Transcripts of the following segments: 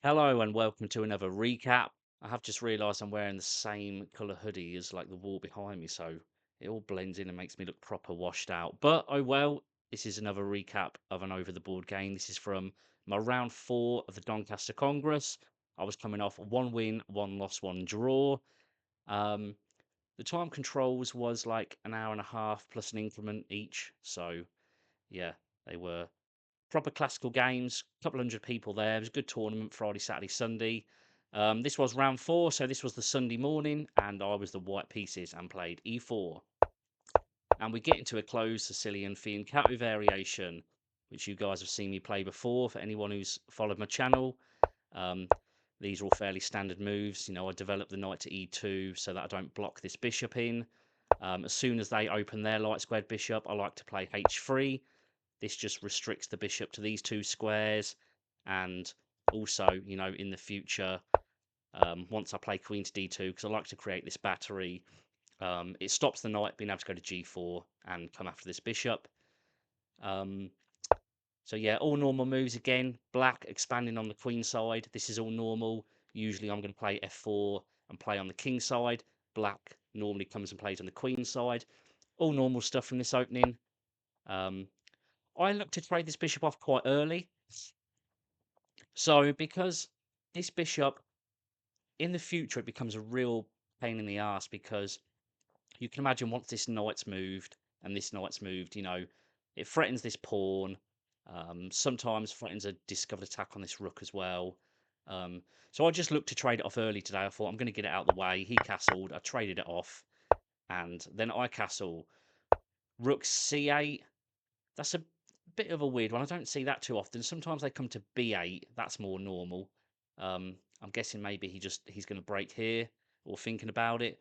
Hello and welcome to another recap. I have just realised I'm wearing the same colour hoodie as like the wall behind me, so it all blends in and makes me look proper washed out. But oh well, this is another recap of an over the board game. This is from my round 4 of the Doncaster Congress. I was coming off one win, one loss, one draw. Um, the time controls was like an hour and a half plus an increment each. So yeah, they were proper classical games, a couple hundred people there. It was a good tournament, Friday, Saturday, Sunday. This was round 4, so this was the Sunday morning, and I was the white pieces and played e4. And we get into a closed Sicilian fianchetto variation, which you guys have seen me play before. For anyone who's followed my channel, um, these are all fairly standard moves. You know, I develop the knight to e2 so that I don't block this bishop in. As soon as they open their light squared bishop, I like to play h3. This just restricts the bishop to these two squares, and also, you know, in the future, once I play queen to d2, because I like to create this battery, it stops the knight being able to go to g4 and come after this bishop. Um, so yeah, all normal moves again. Black expanding on the queen side. This is all normal. Usually I'm going to play f4 and play on the king side. Black normally comes and plays on the queen side. All normal stuff from this opening. Um, I look to trade this bishop off quite early. So because this bishop, in the future, it becomes a real pain in the ass because you can imagine once this knight's moved and this knight's moved, you know, it threatens this pawn. Sometimes threatens a discovered attack on this rook as well. So I just looked to trade it off early today. I thought I'm going to get it out of the way. He castled. I traded it off. And then I castle. Rook c8. That's a bit of a weird one. I don't see that too often. Sometimes they come to b8. That's more normal. I'm guessing maybe he's going to break here or thinking about it.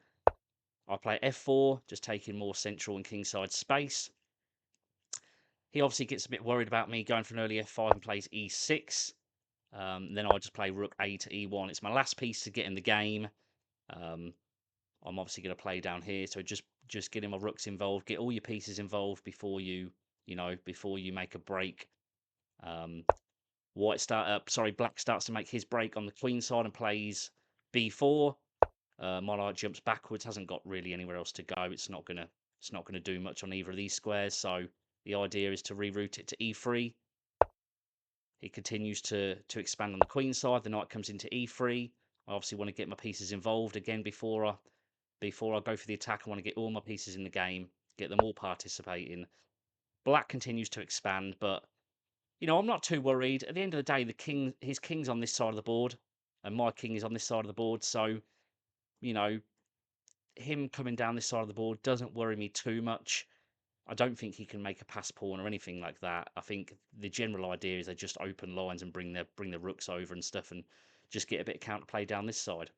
I play f4, just taking more central and kingside space. He obviously gets a bit worried about me going for an early f5 and plays e6. Then I just play rook a to e1. It's my last piece to get in the game. Um, I'm obviously going to play down here, so just getting my rooks involved, get all your pieces involved before before you make a break. Um, Black starts to make his break on the queen side and plays b4. My knight jumps backwards, hasn't got really anywhere else to go. It's not gonna do much on either of these squares. So the idea is to reroute it to e3. He continues to expand on the queen side. The knight comes into e3. I obviously want to get my pieces involved again before I go for the attack. I want to get all my pieces in the game, get them all participating. Black continues to expand, but I'm not too worried. At the end of the day, his king's on this side of the board, and my king is on this side of the board. So, you know, him coming down this side of the board doesn't worry me too much. I don't think he can make a pass pawn or anything like that. I think the general idea is they just open lines and bring the rooks over and stuff, and just get a bit of counterplay down this side.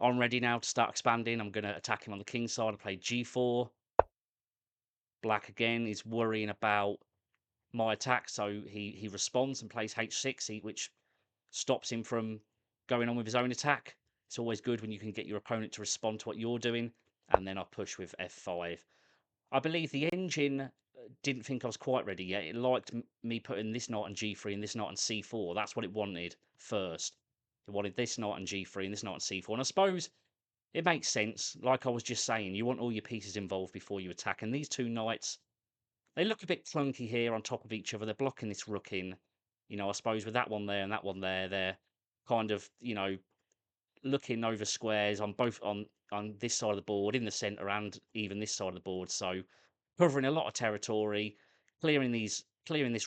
I'm ready now to start expanding. I'm going to attack him on the king side. I play g4. Black again is worrying about my attack, so he responds and plays h6, which stops him from going on with his own attack. It's always good when you can get your opponent to respond to what you're doing. And then I push with f5. I believe the engine didn't think I was quite ready yet. It liked me putting this knight on g3 and this knight on c4. That's what it wanted first. It wanted this knight on g3 and this knight on c4. And I suppose it makes sense. Like I was just saying, you want all your pieces involved before you attack. And these two knights, they look a bit clunky here on top of each other. They're blocking this rook in. I suppose with that one there and that one there, they're kind of, looking over squares on both on this side of the board, in the centre, and even this side of the board. So covering a lot of territory, clearing this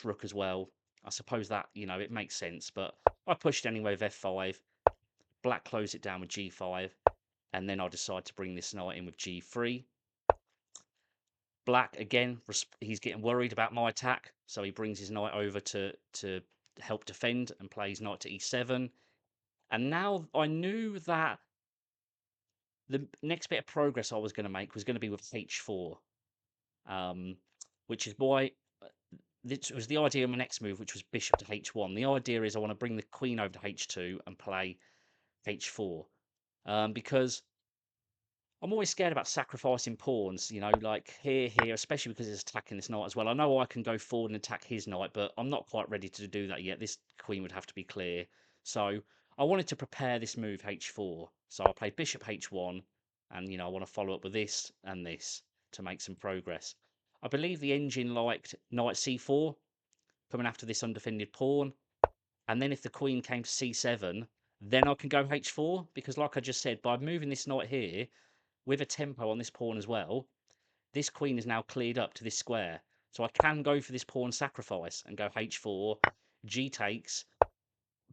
rook as well. I suppose that it makes sense, but I pushed anyway with f5. Black closed it down with g5, and then I decide to bring this knight in with g3. Black again, he's getting worried about my attack, so he brings his knight over to help defend and plays knight to e7. And now I knew that the next bit of progress I was going to make was going to be with h4, which is why this was the idea of my next move, which was bishop to h1. The idea is I want to bring the queen over to h2 and play h4, because I'm always scared about sacrificing pawns, like here, especially because it's attacking this knight as well. I know I can go forward and attack his knight, but I'm not quite ready to do that yet. This queen would have to be clear. So I wanted to prepare this move h4. So I played bishop h1, and I want to follow up with this and this to make some progress. I believe the engine liked knight c4 coming after this undefended pawn, and then if the queen came to c7, then I can go h4, because like I just said, by moving this knight here with a tempo on this pawn as well, this queen is now cleared up to this square. So I can go for this pawn sacrifice and go h4, g takes,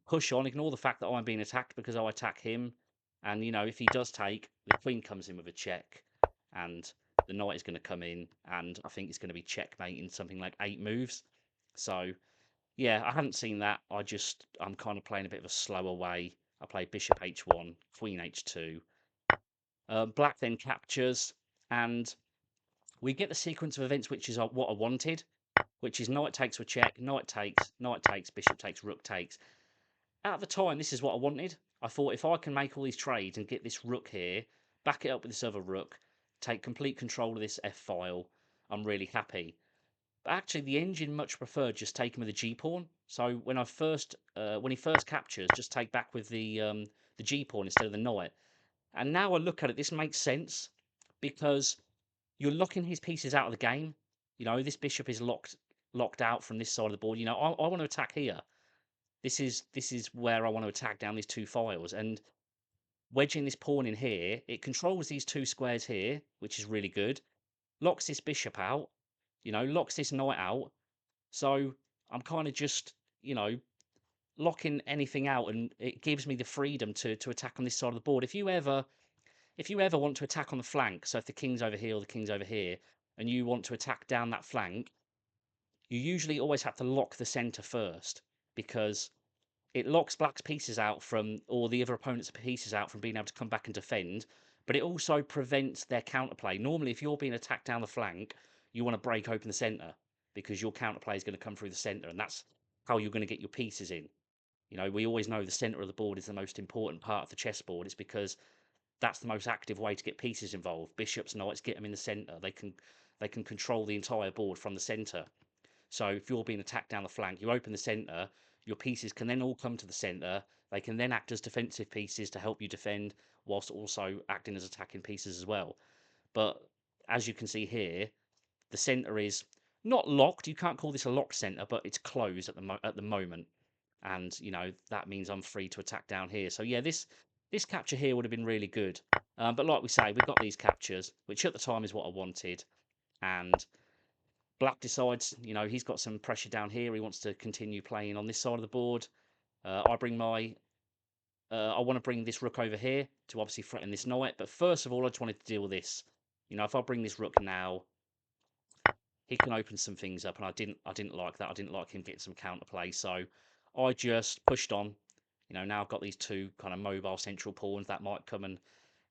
push on, ignore the fact that I'm being attacked because I attack him. And, if he does take, the queen comes in with a check, and the knight is going to come in, and I think it's going to be checkmate in something like 8 moves. So, yeah, I hadn't seen that. I'm kind of playing a bit of a slower way. I play bishop h1, queen h2. Black then captures, and we get the sequence of events which is what I wanted, which is knight takes with check, knight takes, bishop takes, rook takes. At the time, this is what I wanted. I thought if I can make all these trades and get this rook here, back it up with this other rook, take complete control of this f-file, I'm really happy. But actually, the engine much preferred just taking with the g-pawn. So when he first captures, just take back with the g-pawn instead of the knight. And now I look at it, this makes sense, because you're locking his pieces out of the game. This bishop is locked out from this side of the board. I want to attack here. This is where I want to attack down these 2 files, and wedging this pawn in here, it controls these 2 squares here, which is really good. Locks this bishop out, locks this knight out. So I'm kind of just, locking anything out, and it gives me the freedom to attack on this side of the board. If you ever want to attack on the flank, so if the king's over here or the king's over here, and you want to attack down that flank, you usually always have to lock the center first, because it locks black's pieces out from, or the other opponent's pieces out from being able to come back and defend, but it also prevents their counterplay. Normally, if you're being attacked down the flank, you want to break open the center, because your counterplay is going to come through the center, and that's how you're going to get your pieces in. We always know the center of the board is the most important part of the chessboard. It's because that's the most active way to get pieces involved. Bishops, knights, get them in the center. They can control the entire board from the center. So if you're being attacked down the flank, you open the center, your pieces can then all come to the center. They can then act as defensive pieces to help you defend, whilst also acting as attacking pieces as well. But as you can see here, the center is not locked. You can't call this a locked center, but it's closed at the moment. And that means I'm free to attack down here. So yeah, this capture here would have been really good. But like we say, we've got these captures, which at the time is what I wanted. And Black decides, he's got some pressure down here. He wants to continue playing on this side of the board. I want to bring this rook over here to obviously threaten this knight. But first of all, I just wanted to deal with this. If I bring this rook now, he can open some things up, and I didn't like that. I didn't like him getting some counterplay, so I just pushed on. Now I've got these 2 kind of mobile central pawns that might come and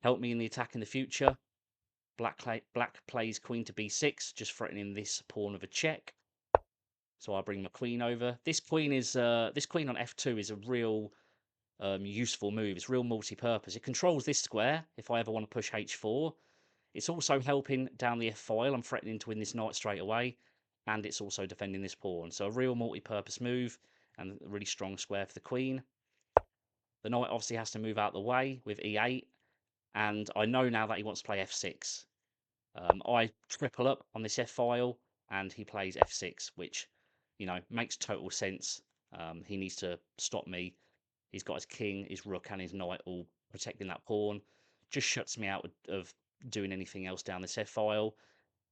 help me in the attack in the future. Black plays queen to b6, just threatening this pawn with a check. So I bring my queen over. This queen on f2 is a real useful move. It's real multi-purpose. It controls this square if I ever want to push h4. It's also helping down the f-file. I'm threatening to win this knight straight away, and it's also defending this pawn. So a real multi-purpose move, and a really strong square for the queen. The knight obviously has to move out the way with e8, and I know now that he wants to play f6. I triple up on this f-file, and he plays f6, which, makes total sense. He needs to stop me. He's got his king, his rook, and his knight all protecting that pawn. Just shuts me out of doing anything else down this f-file.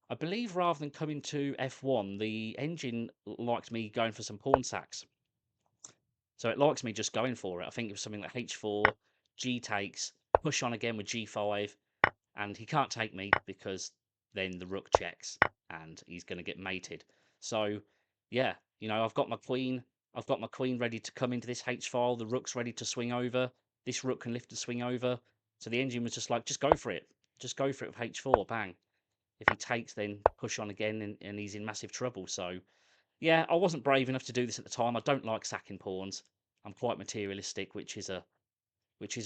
I believe rather than coming to f1, the engine liked me going for some pawn sacks. So it likes me just going for it. I think it was something like h4, g takes, push on again with g5, and he can't take me because then the rook checks and he's going to get mated. So yeah, I've got my queen. I've got my queen ready to come into this h-file. The rook's ready to swing over. This rook can lift and swing over. So the engine was just like, just go for it. Just go for it with h4, bang. If he takes, then push on again, and he's in massive trouble. So yeah, I wasn't brave enough to do this at the time. I don't like sacking pawns. I'm quite materialistic, which is a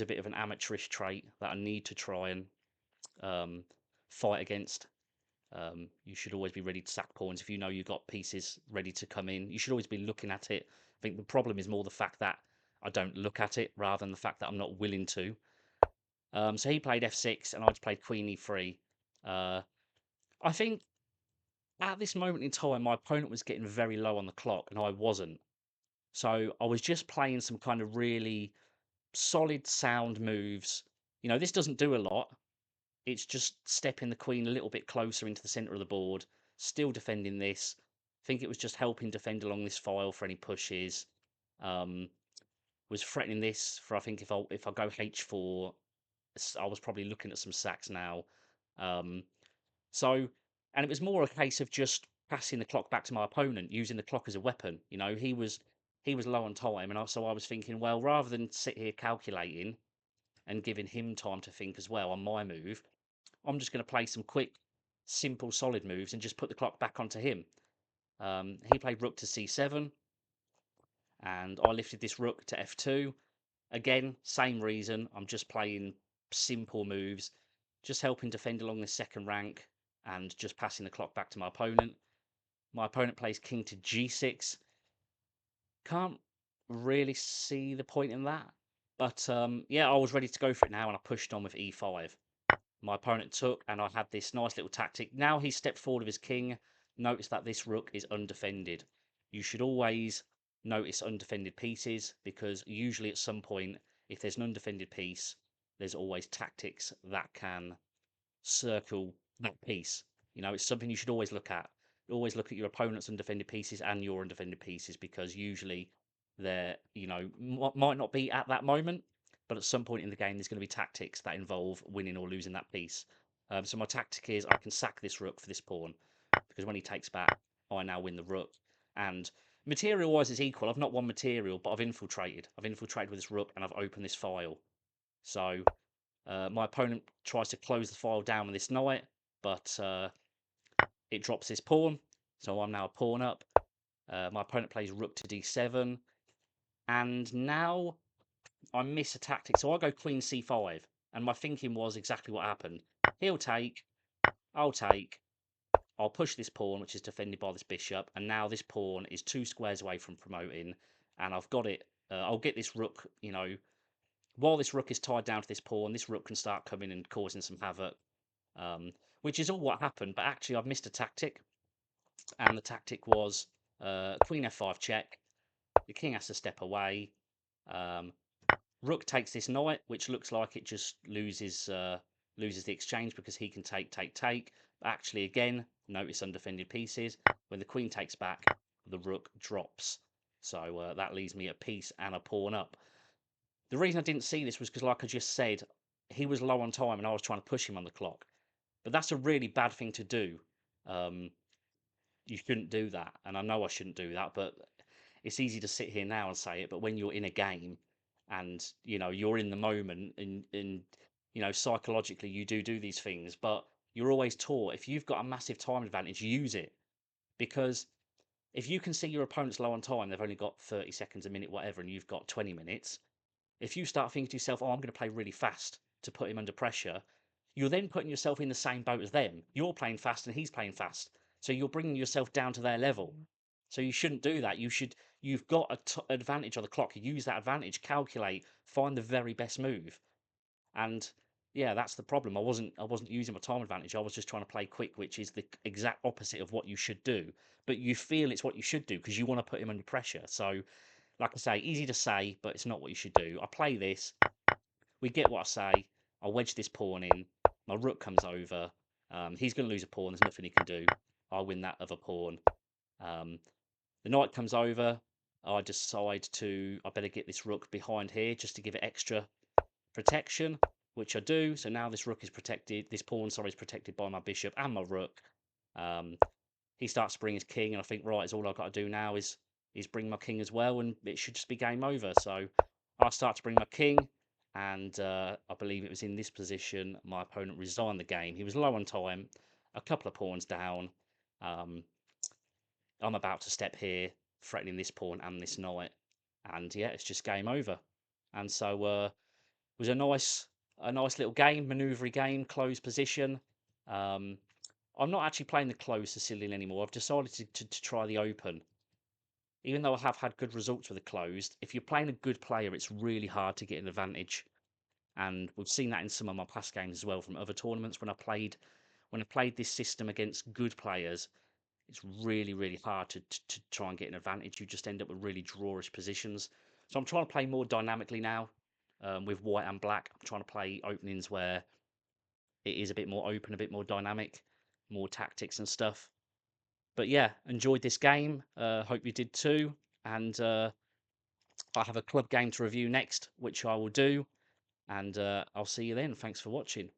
bit of an amateurish trait that I need to try and fight against. You should always be ready to sack pawns if you know you've got pieces ready to come in. You should always be looking at it. I think the problem is more the fact that I don't look at it rather than the fact that I'm not willing to. So he played f6 and I just played queen e3. I think at this moment in time, my opponent was getting very low on the clock and I wasn't. So I was just playing some kind of really solid sound moves. You know, this doesn't do a lot. It's just stepping the queen a little bit closer into the center of the board, still defending this. I think it was just helping defend along this file for any pushes. Was threatening this for, I think, if I go h4, I was probably looking at some sacks now. Um, so, and it was more a case of just passing the clock back to my opponent, using the clock as a weapon. You know, he was low on time, and so I was thinking, well, rather than sit here calculating and giving him time to think as well on my move, I'm just going to play some quick, simple, solid moves and just put the clock back onto him. He played rook to c7, and I lifted this rook to f2. Again, same reason. I'm just playing simple moves, just helping defend along the second rank and just passing the clock back to my opponent. My opponent plays king to g6. Can't really see the point in that. But yeah, I was ready to go for it now and I pushed on with e5. My opponent took and I had this nice little tactic. Now he stepped forward with his king. Notice that this rook is undefended. You should always notice undefended pieces because usually at some point, if there's an undefended piece, there's always tactics that can circle that piece. You know, it's something you should always look at. Always look at your opponent's undefended pieces and your undefended pieces because usually they're, you know, might not be at that moment, but at some point in the game, there's going to be tactics that involve winning or losing that piece. So my tactic is I can sack this rook for this pawn because when he takes back, I now win the rook. And material-wise, it's equal. I've not won material, but I've infiltrated. I've infiltrated with this rook and I've opened this file. So my opponent tries to close the file down with this knight, but it drops this pawn, so I'm now a pawn up. My opponent plays rook to d7, and now I miss a tactic. So I go queen c5, and my thinking was exactly what happened. He'll take, I'll take, I'll push this pawn, which is defended by this bishop, and now this pawn is 2 squares away from promoting, and I've got it. I'll get this rook, you know, while this rook is tied down to this pawn, this rook can start coming and causing some havoc, which is all what happened. But actually, I've missed a tactic, and the tactic was queen f5 check. The king has to step away. Rook takes this knight, which looks like it just loses the exchange because he can take, take, take. But actually, again, notice undefended pieces. When the queen takes back, the rook drops. So that leaves me a piece and a pawn up. The reason I didn't see this was because, like I just said, he was low on time and I was trying to push him on the clock. But that's a really bad thing to do. You shouldn't do that, and I know I shouldn't do that, but it's easy to sit here now and say it. But when you're in a game, and you know you're in the moment, and you know psychologically you do these things, but you're always taught if you've got a massive time advantage, use it because if you can see your opponent's low on time, they've only got 30 seconds, a minute, whatever, and you've got 20 minutes. If you start thinking to yourself, "Oh, I'm going to play really fast to put him under pressure," you're then putting yourself in the same boat as them. You're playing fast and he's playing fast. So you're bringing yourself down to their level. So you shouldn't do that. You've got an advantage on the clock. Use that advantage, calculate, find the very best move. And yeah, that's the problem. I wasn't using my time advantage. I was just trying to play quick, which is the exact opposite of what you should do. But you feel it's what you should do because you want to put him under pressure. So like I say, easy to say, but it's not what you should do. I play this, we get what I say. I wedge this pawn in. My rook comes over. He's going to lose a pawn. There's nothing he can do. I win that other pawn. The knight comes over. I decide I better get this rook behind here just to give it extra protection, which I do. So now this rook is protected. This pawn, sorry, is protected by my bishop and my rook. He starts to bring his king, and I think, right, all I've got to do now is bring my king as well, and it should just be game over. So I start to bring my king, and I believe it was in this position my opponent resigned the game. He was low on time, a couple of pawns down. I'm about to step here, threatening this pawn and this knight, and yeah, it's just game over. And so it was a nice little game, manoeuvry game, closed position. I'm not actually playing the closed Sicilian anymore. I've decided to try the open. even though I have had good results with the closed, if you're playing a good player, it's really hard to get an advantage. And we've seen that in some of my past games as well from other tournaments when I played this system against good players. It's really, really hard to try and get an advantage. You just end up with really drawish positions. So I'm trying to play more dynamically now with white and black. I'm trying to play openings where it is a bit more open, a bit more dynamic, more tactics and stuff. But yeah, enjoyed this game. Hope you did too. And I have a club game to review next, which I will do. And I'll see you then. Thanks for watching.